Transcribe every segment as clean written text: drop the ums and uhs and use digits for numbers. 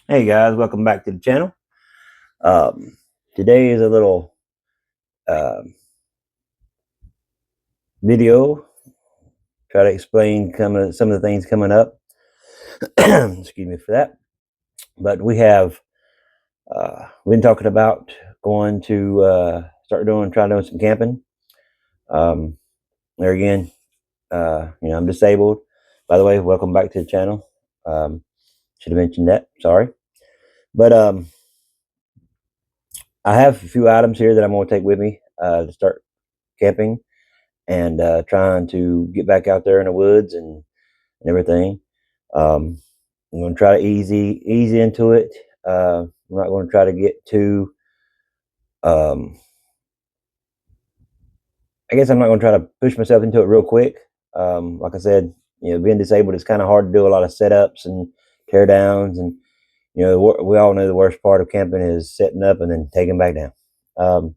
Hey guys, welcome back to the channel. Today is a little video. Try to explain some of the things coming up. Excuse me for that. But we have been talking about going to try doing some camping. Um, there again, I'm disabled. By the way, welcome back to the channel. Should have mentioned that. Sorry, but I have a few items here that I'm going to take with me to start camping and trying to get back out there in the woods and everything. I'm going to try to ease into it. I'm not going to try to get too. Um, I guess I'm not going to try to push myself into it real quick. Like I said, being disabled is kind of hard to do a lot of setups and tear downs, and we all know the worst part of camping is setting up and then taking back down. Um,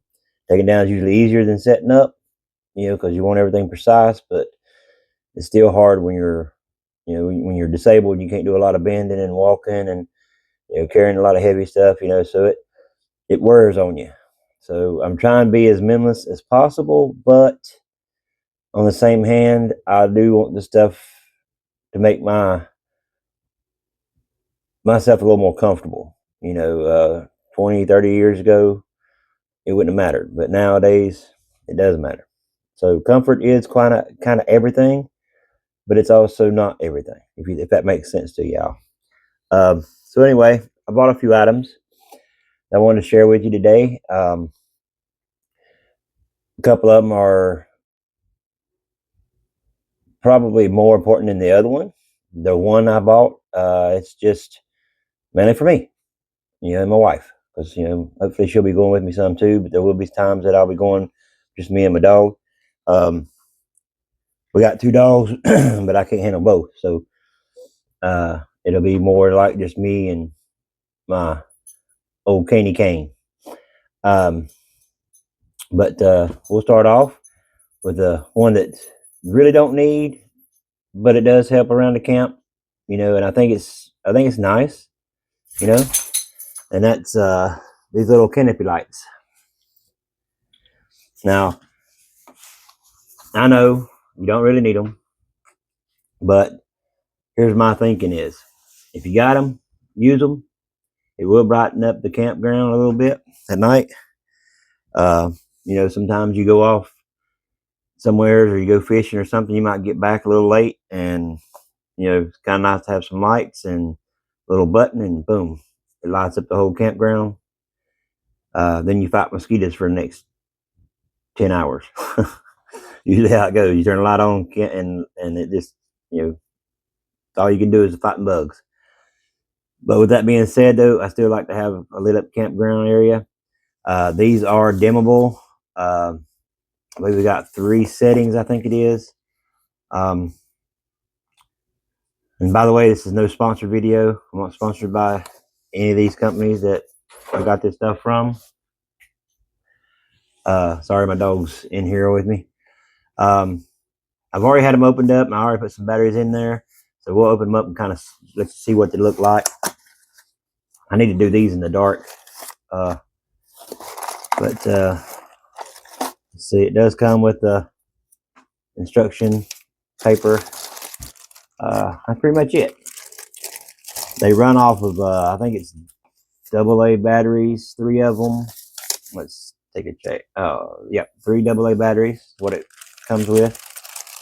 Taking down is usually easier than setting up, because you want everything precise, but it's still hard when you're disabled. You can't do a lot of bending and walking and carrying a lot of heavy stuff. So it wears on you. So I'm trying to be as minimalist as possible, but on the same hand, I do want the stuff to make myself a little more comfortable. 20, 30 years ago, it wouldn't have mattered, but nowadays it does matter. So comfort is kind of everything, but it's also not everything. If that makes sense to y'all. So anyway, I bought a few items that I wanted to share with you today. A couple of them are probably more important than the other one. The one I bought, it's just mainly for me, and my wife, because hopefully she'll be going with me some too. But there will be times that I'll be going just me and my dog. Um, we got two dogs, but I can't handle both, so it'll be more like just me and my old Caney Cane. Um, but we'll start off with the one that really don't need, but it does help around the camp, and I think it's nice, you know, and that's these little canopy lights. Now, I know you don't really need them, but here's my thinking is, if you got them, use them. It will brighten up the campground a little bit at night. Uh, sometimes you go off somewhere or you go fishing or something, you might get back a little late, and it's kind of nice to have some lights and a little button, and boom, it lights up the whole campground. Then you fight mosquitoes for the next 10 hours. Usually how it goes. You turn the light on, and it just, all you can do is fighting bugs. But with that being said, though, I still like to have a lit up campground area. These are dimmable. I believe we got 3 settings, I think it is. And by the way, this is no sponsored video. I'm not sponsored by any of these companies that I got this stuff from. Sorry, my dog's in here with me. I've already had them opened up, and I already put some batteries in there. So we'll open them up and kind of let's see what they look like. I need to do these in the dark. But let's see, it does come with the instruction paper. That's pretty much it. They run off of, I think it's AA batteries, 3 of them. Let's take a check. Oh, yep, 3 AA batteries, what it comes with.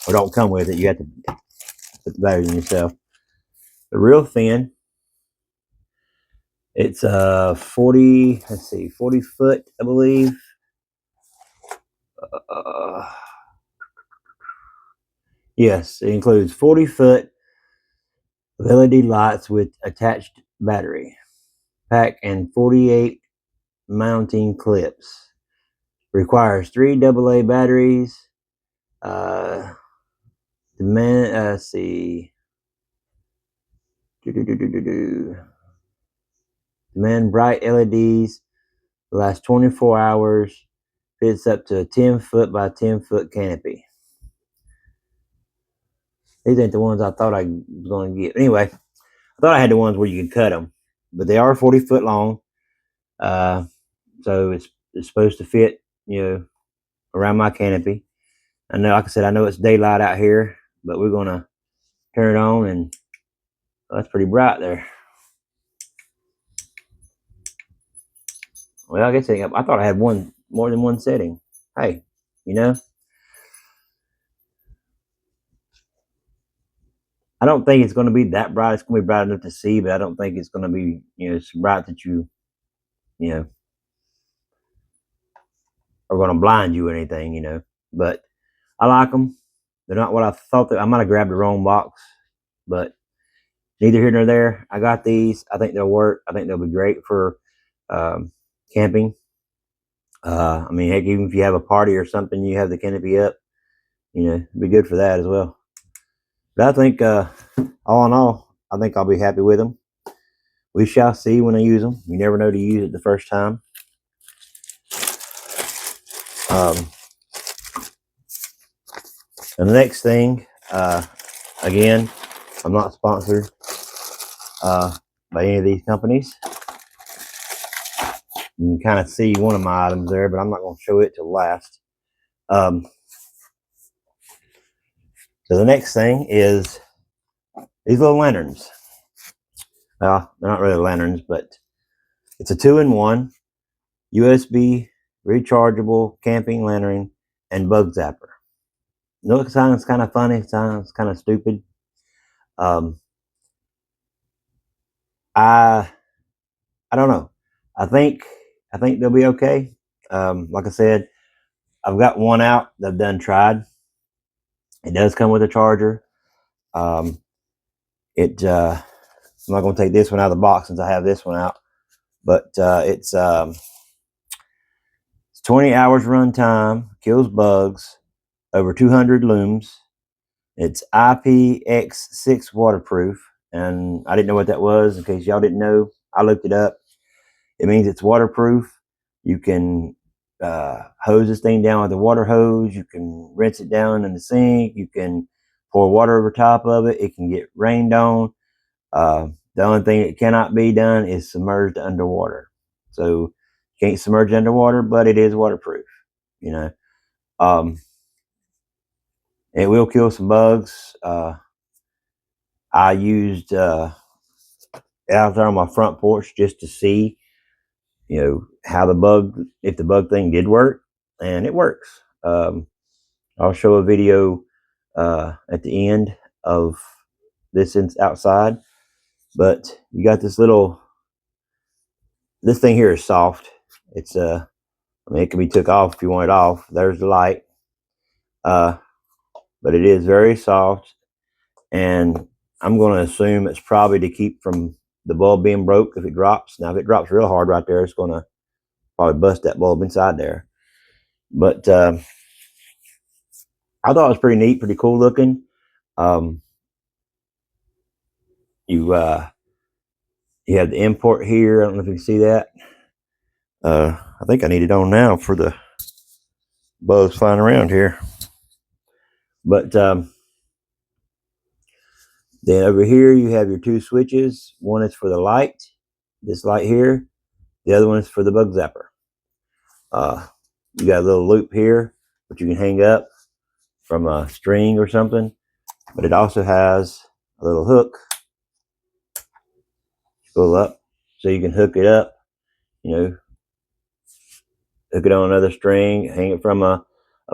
Or don't come with it, you have to put the batteries in yourself. They're real thin. It's 40, let's see, 40 foot, I believe. Yes, it includes 40 foot of LED lights with attached battery pack and 48 mounting clips. Requires 3 AA batteries. Let's see. Demand bright LEDs. Last 24 hours. Fits up to a 10 foot by 10 foot canopy. These ain't the ones I thought I was going to get. Anyway, I thought I had the ones where you could cut them, but they are 40 foot long. So it's supposed to fit, around my canopy. I know, like I said, I know it's daylight out here, but we're gonna turn it on, and that's pretty bright there. Well, I guess I thought I had more than one setting. Hey, I don't think it's going to be that bright. It's going to be bright enough to see, but I don't think it's going to be, so bright that you know, are going to blind you or anything. But I like them. They're not what I thought. I might have grabbed the wrong box, but neither here nor there. I got these. I think they'll work. I think they'll be great for camping. I mean, heck, even if you have a party or something, you have the canopy up, it'd be good for that as well. But I think, all in all, I think I'll be happy with them. We shall see when I use them. You never know to use it the first time. And the next thing, again, I'm not sponsored by any of these companies. You can kind of see one of my items there, but I'm not going to show it till last. So the next thing is these little lanterns. They're not really lanterns, but it's a 2-in-1 USB rechargeable camping lantern and bug zapper. No, it sounds kind of funny. It sounds kind of stupid. I don't know. I think they'll be okay. Like I said, I've got one out that I've done tried. It does come with a charger. I'm not going to take this one out of the box since I have this one out, but it's 20 hours run time, kills bugs, over 200 looms. It's IPX6 waterproof, and I didn't know what that was. In case y'all didn't know, I looked it up. It means it's waterproof. You can hose this thing down with a water hose. You can rinse it down in the sink. You can pour water over top of it. It can get rained on. The only thing that cannot be done is submerged underwater. So you can't submerge underwater, but it is waterproof. It will kill some bugs. I used it out there on my front porch just to see, how if the bug thing did work, and it works. I'll show a video at the end of this outside, but you got this thing here is soft. It's I mean, it can be took off if you want it off. There's the light, but it is very soft, and I'm going to assume it's probably to keep from the bulb being broke if it drops. Now, if it drops real hard right there, it's going to probably bust that bulb inside there. But I thought it was pretty neat, pretty cool looking. You have the import here. I don't know if you can see that. I think I need it on now for the bugs flying around here. But then over here you have your 2 switches. One is for the light, this light here. The other one is for the bug zapper. You got a little loop here, which you can hang up from a string or something. But it also has a little hook. Pull up, so you can hook it up. Hook it on another string, hang it from a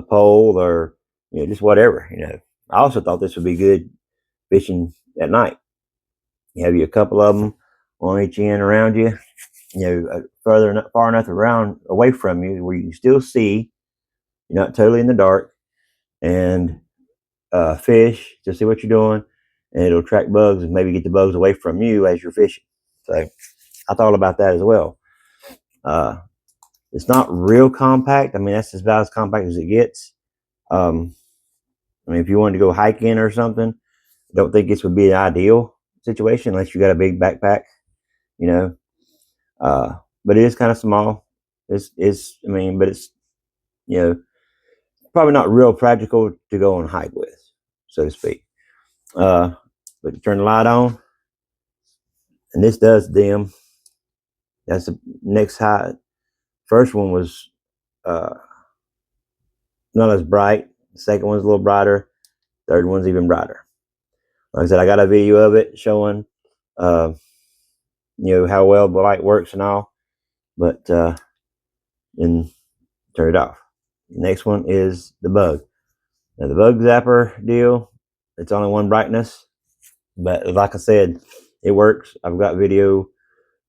pole, or just whatever. I also thought this would be good fishing at night. You have a couple of them on each end around you. Far enough away from you where you can still see. You're not totally in the dark, and fish to see what you're doing, and it'll attract bugs and maybe get the bugs away from you as you're fishing. So I thought about that as well. It's not real compact. I mean, that's about as compact as it gets. I mean, if you wanted to go hiking or something, I don't think this would be an ideal situation unless you got a big backpack, but it is kind of small. But it's probably not real practical to go on a hike with, so to speak. But you turn the light on, and this does dim. That's the next high. First one was not as bright. The second one's a little brighter. Third one's even brighter. Like I said, I got a video of it showing, you know, how well the light works and all. But and turn it off. The next one is the bug. Now the bug zapper deal, it's only one brightness, but like I said, it works. I've got video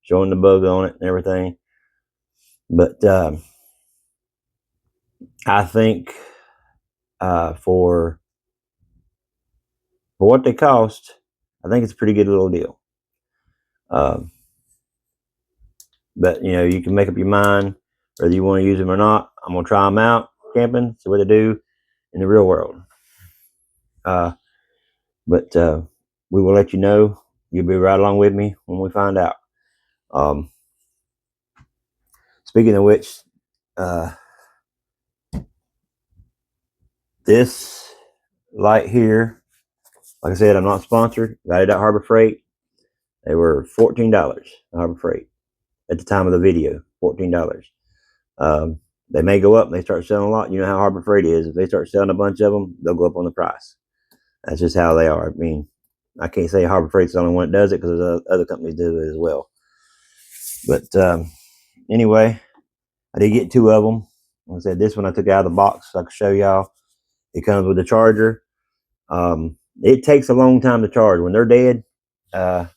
showing the bug on it and everything. But I think for what they cost, I think it's a pretty good little deal. But you know, you can make up your mind whether you want to use them or not. I'm gonna try them out camping, see what they do in the real world. But we will let you know. You'll be right along with me when we find out. Speaking of which, this light here, like I said, I'm not sponsored. Got it at Harbor Freight. They were $14 at Harbor Freight at the time of the video. $14. They may go up and they start selling a lot. You know how Harbor Freight is. If they start selling a bunch of them, they'll go up on the price. That's just how they are. I mean, I can't say Harbor Freight's the only one that does it, because other companies do it as well. But anyway, I did get 2 of them. Like I said, this one I took out of the box so I can show y'all. It comes with a charger. It takes a long time to charge. When they're dead, I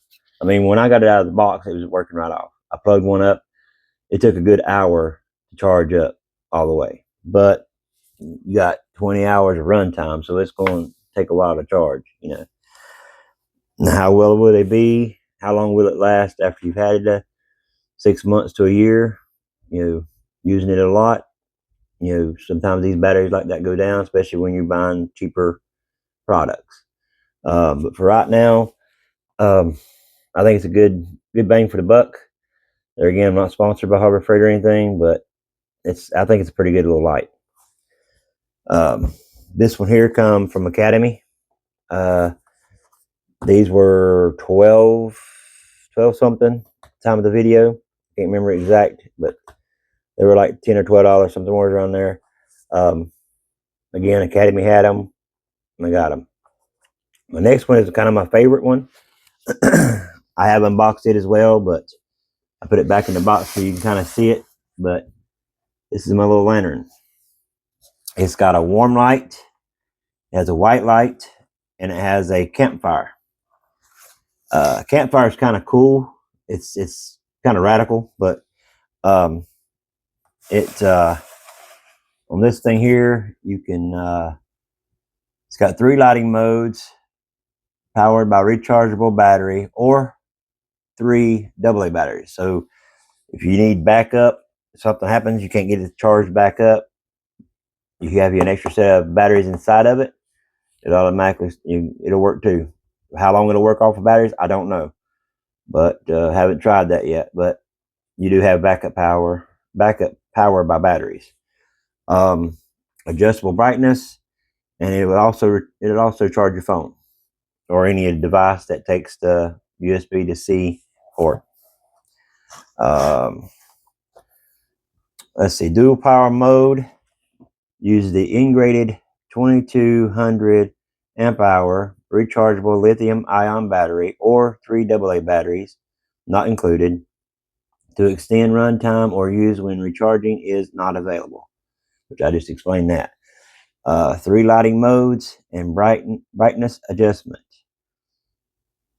mean, when I got it out of the box, it was working right off. I plugged one up. It took a good hour to charge up all the way. But you got 20 hours of run time, so it's going to take a while to charge, you know. Now, how well will they be? How long will it last after you've had it? 6 months to a year, you know, using it a lot. You know, sometimes these batteries like that go down, especially when you're buying cheaper products. But for right now, I think it's a good bang for the buck. There again, I'm not sponsored by Harbor Freight or anything, but I think it's a pretty good little light. This one here come from Academy. These were 12 something time of the video. Can't remember exact, but they were like $10 or $12, something more around there. Again, Academy had them, and I got them. My next one is kind of my favorite one. I have unboxed it as well, but I put it back in the box so you can kind of see it. But this is my little lantern. It's got a warm light, it has a white light, and it has a campfire. Campfire is kind of cool. It's kind of radical, but on this thing here, you can it's got 3 lighting modes, powered by rechargeable battery or 3 AA batteries. So if you need backup, if something happens, you can't get it charged back up, you have an extra set of batteries inside of it. It automatically, it'll work too. How long it'll work off of batteries, I don't know, but haven't tried that yet. But you do have backup power by batteries. Adjustable brightness, and it'll also charge your phone or any device that takes the USB to C port. Let's see, dual power mode uses the integrated 2200 amp hour rechargeable lithium ion battery or 3 AA batteries, not included, to extend runtime or use when recharging is not available, which I just explained that. 3 lighting modes and brightness adjustment.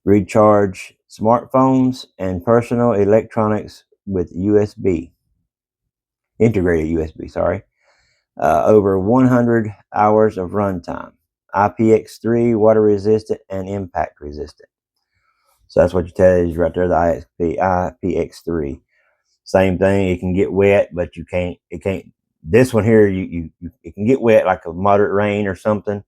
Recharge smartphones and personal electronics with integrated USB, sorry. Over 100 hours of runtime. IPX3, water resistant and impact resistant. So that's what you tell you right there, the IPX3. Same thing, it can get wet, but it can't, this one here, it can get wet like a moderate rain or something,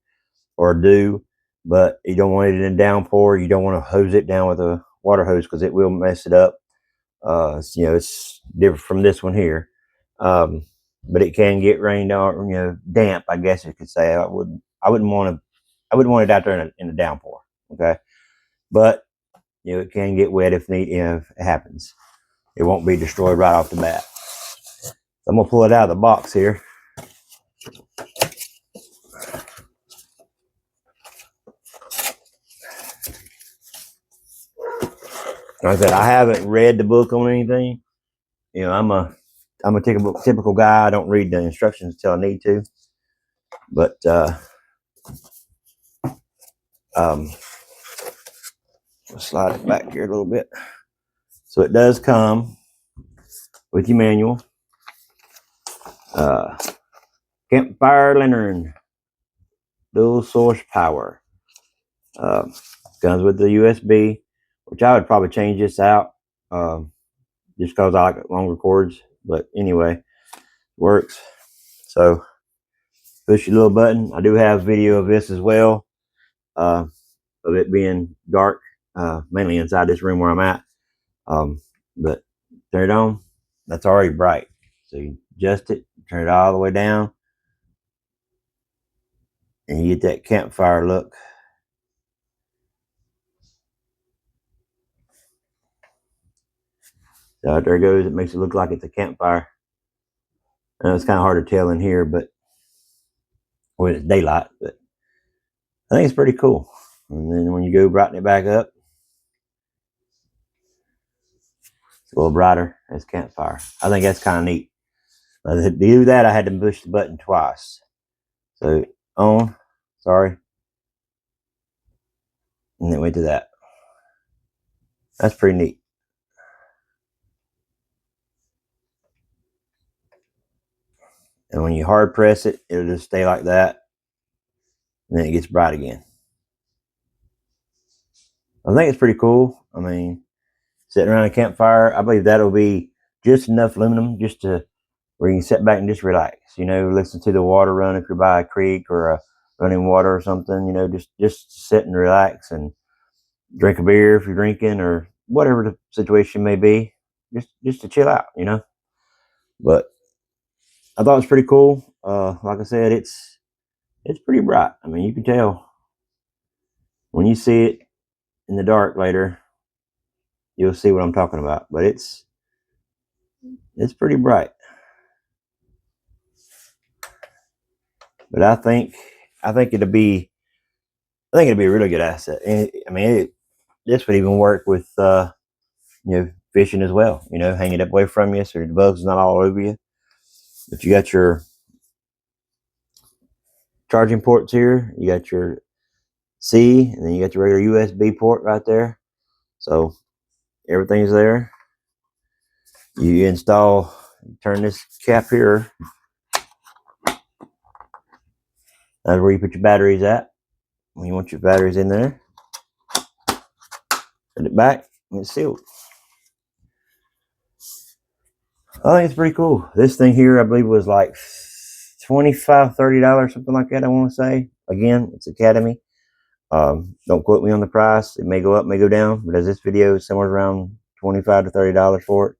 or dew, but you don't want it in a downpour. You don't want to hose it down with a water hose because it will mess it up. You know, it's different from this one here. But it can get rained on, you know, damp, I guess you could say. I wouldn't want it out there in a downpour. Okay. But you know, it can get wet if it happens. it won't be destroyed right off the bat. So I'm gonna pull it out of the box here. Like I said, I haven't read the book on anything. You know, I'm a typical guy. I don't read the instructions until I need to. But slide it back here a little bit. So it does come with your manual. Campfire lantern, dual source power. Comes with the USB, which I would probably change this out just because I like longer cords. But anyway, works. So push your little button. I do have video of this as well, of it being dark, mainly inside this room where I'm at. But turn it on. That's already bright. So you adjust it, turn it all the way down, and you get that campfire look. So there it goes. It makes it look like it's a campfire. I know it's kind of hard to tell in here, but when it's daylight, but I think it's pretty cool. And then when you go brighten it back up, it's a little brighter as campfire. I think that's kind of neat. To do that, I had to push the button twice. So on, sorry, and then went to that. That's pretty neat. And when you hard press it, it'll just stay like that. And then it gets bright again. I think it's pretty cool. I mean, sitting around a campfire, I believe that'll be just enough aluminum just to where you can sit back and just relax. You know, listen to the water run if you're by a creek or a running water or something. You know, just sit and relax and drink a beer if you're drinking or whatever the situation may be. Just to chill out, you know. But I thought it was pretty cool. Like I said, it's pretty bright. I mean, you can tell when you see it in the dark later, you'll see what I'm talking about. But it's pretty bright. But I think it'll be a really good asset. And I mean, this would even work with you know, fishing as well. You know, hang it up away from you so the bugs not all over you. But you got your charging ports here. You got your C, and then you got your regular USB port right there. So everything's there. You install, turn this cap here. That's where you put your batteries at. When you want your batteries in there, put it back and it's sealed. I think it's pretty cool. This thing here, I believe, was like $25, $30, something like that. I want to say. Again, it's Academy. Don't quote me on the price. It may go up, may go down, but as this video is somewhere around $25 to $30 for it.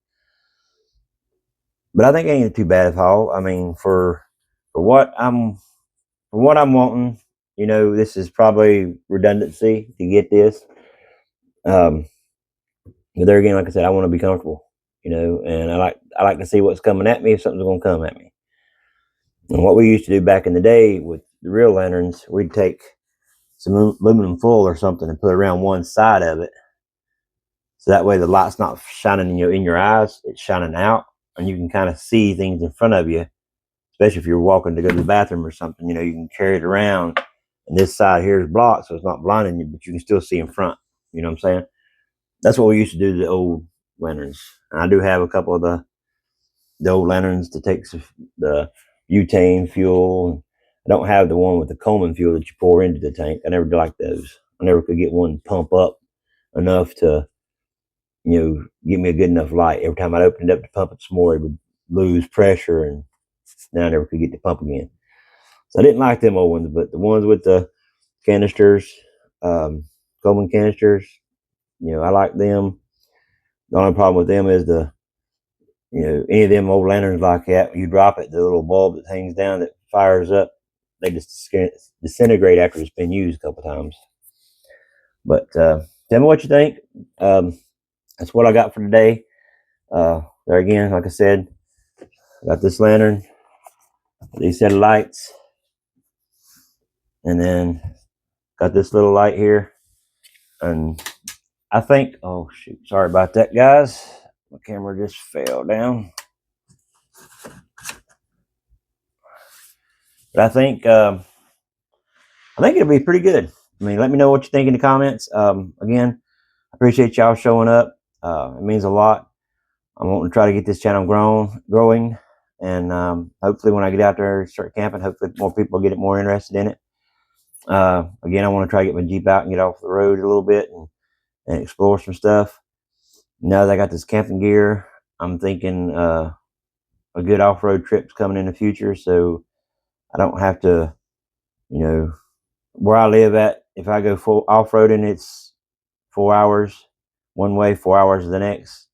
But I think it ain't too bad at all. I mean, for what I'm wanting, you know, this is probably redundancy to get this. But there again, like I said, I want to be comfortable, you know, and I like to see what's coming at me if something's going to come at me. And what we used to do back in the day with the real lanterns, we'd take some aluminum foil or something and put it around one side of it, so that way the light's not shining in your eyes; it's shining out, and you can kind of see things in front of you. Especially if you're walking to go to the bathroom or something, you know, you can carry it around, and this side here is blocked, so it's not blinding you, but you can still see in front. You know what I'm saying? That's what we used to do to the old lanterns. And I do have a couple of the old lanterns to take the butane fuel. I don't have the one with the Coleman fuel that you pour into the tank. I never liked those. I never could get one pump up enough to, you know, give me a good enough light. Every time I opened it up to pump it some more, it would lose pressure, and then I never could get the pump again. So I didn't like them old ones, but the ones with the canisters, Coleman canisters, you know, I like them. The only problem with them is you know, any of them old lanterns like that, when you drop it, the little bulb that hangs down that fires up, they just disintegrate after it's been used a couple times. But tell me what you think. That's what I got for today. There again, like I said, got this lantern, these set of lights, and then got this little light here. And I think, oh shoot, sorry about that, guys. My camera just fell down. But I think it'll be pretty good. I mean, let me know what you think in the comments. Again, I appreciate y'all showing up. It means a lot. I'm wanting to try to get this channel growing, and hopefully when I get out there and start camping, hopefully more people get more interested in it. Again, I want to try to get my Jeep out and get off the road a little bit and explore some stuff. Now that I got this camping gear, I'm thinking a good off-road trip's coming in the future, so I don't have to, you know, where I live at, if I go full off-roading, it's 4 hours one way, 4 hours the next,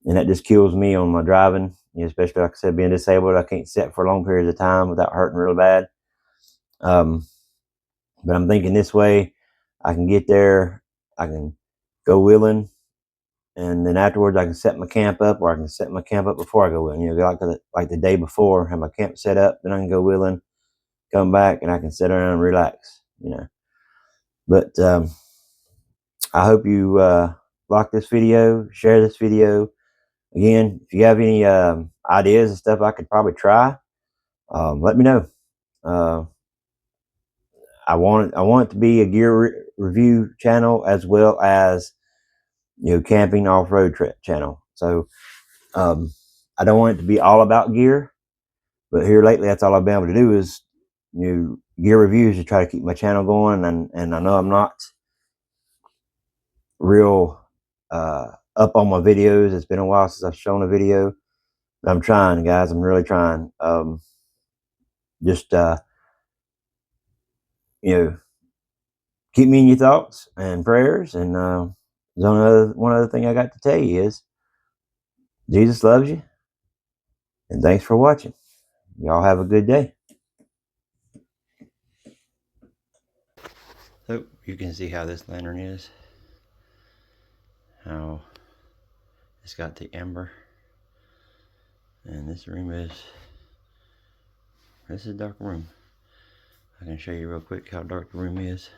and that just kills me on my driving. You know, especially like I said, being disabled, I can't sit for long periods of time without hurting really bad. But I'm thinking this way, I can get there, I can go wheeling, and then afterwards I can set my camp up, or I can set my camp up before I go wheeling. You know, like the day before, have my camp set up, then I can go wheeling, come back, and I can sit around and relax. You know, but I hope you like this video, share this video. Again, if you have any ideas and stuff I could probably try, let me know. I want it to be a gear review channel as well as, you know, camping off-road trip channel. So I don't want it to be all about gear, but here lately that's all I've been able to do is, you know, gear reviews to try to keep my channel going. And I know I'm not real up on my videos. It's been a while since I've shown a video, but I'm trying, guys. I'm really trying. Just you know, keep me in your thoughts and prayers. And one other thing I got to tell you is Jesus loves you, and thanks for watching. Y'all have a good day. So you can see how this lantern is, how it's got the ember, and this is a dark room. I can show you real quick how dark the room is.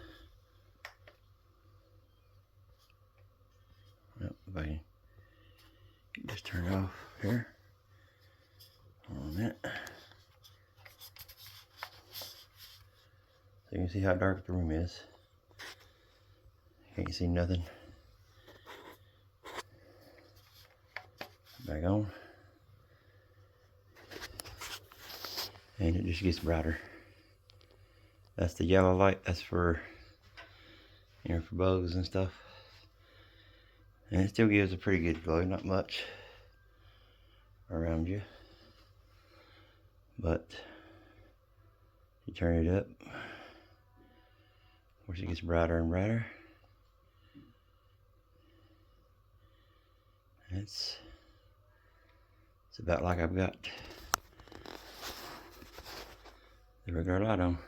If I can just turn it off here. Hold on a minute. So you can see how dark the room is. Can't see nothing. Back on. And it just gets brighter. That's the yellow light. That's for, you know, for bugs and stuff. And it still gives a pretty good glow. Not much around you, but you turn it up, of course it gets brighter and brighter. It's about like I've got the regular light on.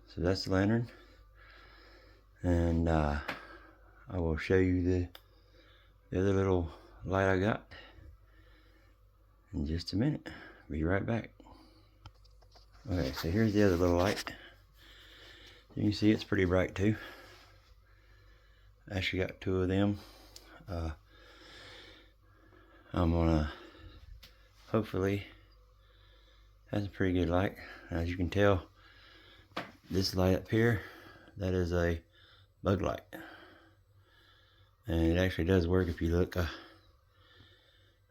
So that's the lantern, and I will show you the other little light I got in just a minute. Be right back. Okay, so here's the other little light. You can see it's pretty bright too. I actually got two of them. I'm gonna hopefully, that's a pretty good light. As you can tell, this light up here, that is a bug light, and it actually does work. If you look, I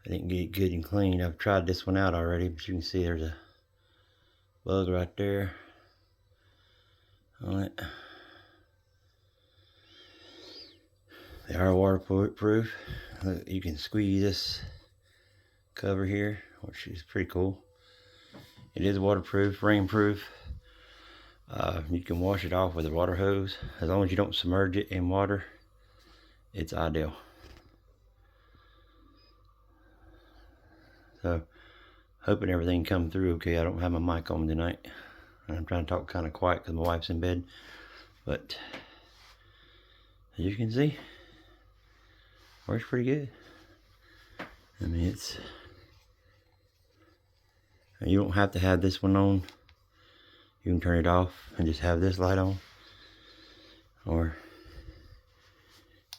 didn't get it good and clean. I've tried this one out already, but you can see there's a bug right there on it. They are waterproof. Look, you can squeeze this cover here, which is pretty cool. It is waterproof, rainproof. You can wash it off with a water hose. As long as you don't submerge it in water, it's ideal. So, hoping everything come through okay. I don't have my mic on tonight. I'm trying to talk kind of quiet because my wife's in bed. But As you can see, works pretty good. I mean, you don't have to have this one on. You can turn it off and just have this light on, or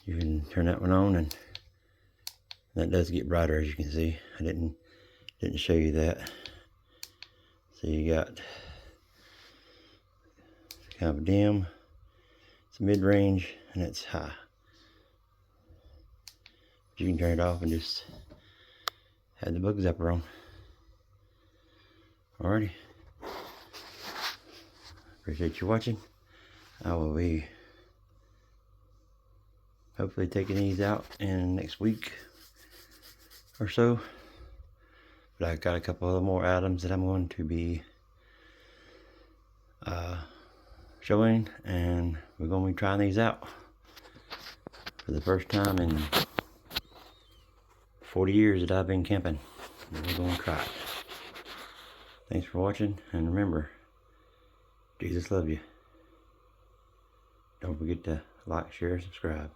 you can turn that one on, and that does get brighter, as you can see. I didn't show you that. So you got kind of dim, it's mid-range, and it's high. You can turn it off and just have the bug zapper on. Alrighty. Appreciate you watching. I will be hopefully taking these out in next week or so. But I've got a couple of more items that I'm going to be showing, and we're going to be trying these out for the first time in 40 years that I've been camping. We're going to try it. Thanks for watching, and remember, Jesus loves you. Don't forget to like, share, and subscribe.